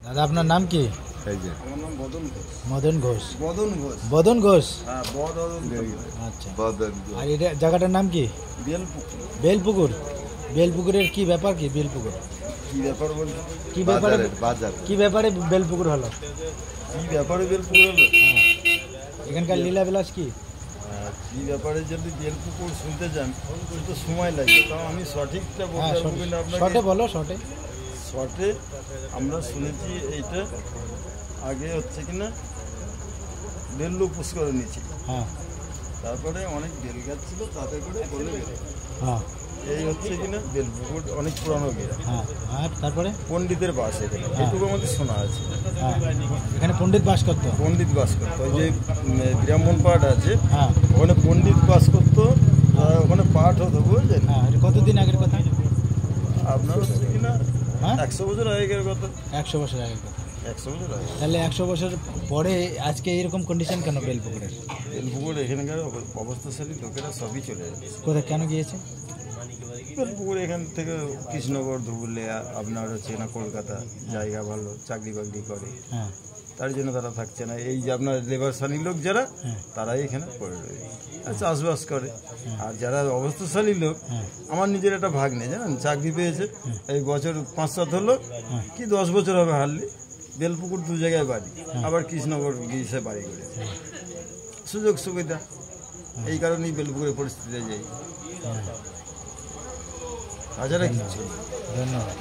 দাদা আপনার নাম কি? এই যে আমার নাম বদন ঘোষ। মদন ঘোষ। বদন ঘোষ। বদন ঘোষ। হ্যাঁ, বদন আচ্ছা। বদন আর এটা জায়গাটার নাম কি? বেলপুকুর। বেলপুকুর। বেলপুকুরের কি ব্যাপার কি বেলপুকুর? কি ব্যাপার বলছি? কি ব্যাপারে বাজার কি ব্যাপারে বেলপুকুর হলো? কি ব্যাপারে বেলপুকুর হলো? এখানকার লীলাবিলাস কি? কি ব্যাপারে যদি বেলপুকুর শুনতে যান তো সময় লাগবে, তাও আমি সঠিকটা বলতে পারবো কিনা শর্টে আপনাকে। বলো শর্টে। শর্টে আমরা শুনেছি এইটা আগে হচ্ছে কিনা বেল্লু পুষ্করণী ছিল, হ্যাঁ তারপরে অনেক বেল গাছ ছিল, তাতে করে বলে গেল হ্যাঁ এই হচ্ছে কিনা বেলপুকুর অনেক পুরানো গেল। হ্যাঁ। আর তারপরে পণ্ডিতের বাস এখানে, এটুকু আমাদের শোনা আছে। হ্যাঁ এখানে পণ্ডিত বাস করতো। পণ্ডিত বাস করতো, ওই যে ব্রাহ্মণ পাঠ আছে হ্যাঁ ওখানে পণ্ডিত বাস করতো, ওখানে পাঠ হতো বুঝলেন। হ্যাঁ এটা কতদিন আগের কথা? আপনার হচ্ছে কিনা হ্যাঁ 100 বছর আগের কথা। 100 বছর আগের কথা। 100 বছর আগে তাহলে 100 বছর পরে আজকে এরকম কন্ডিশন কেন বেলপুকুরের? বেলপুকুর এখানকার অবস্থাশালী লোকেরা সবই চলে যাচ্ছে। কোথায় কেন গিয়েছে? বেলপুকুর এখান থেকে কৃষ্ণগড়, ধুবুলিয়া, আপনার হচ্ছে না কলকাতা জায়গা ভালো, চাকরি বাকরি করে, হ্যাঁ তার জন্য তারা থাকছে না। এই যে আপনার লেবার শ্রেণী লোক যারা, হ্যাঁ তারাই এখানে পড়ে রয়েছে আর চাষবাস করে। আর যারা অবস্থাশালী লোক, হ্যাঁ আমার নিজের একটা ভাগ নেই জানেন, চাকরি পেয়েছে এই বছর 5-7 হলো কি 10 বছর হবে হারলি। বেলপুকুর 2 জায়গায় বাড়ি, আবার কৃষ্ণগড় গিয়েছে বাড়ি করে, সুযোগ সুবিধা। এই কারণেই বেলপুকুরের পরিস্থিতিতে যাই, তাছাড়া কিচ্ছু না। ধন্যবাদ।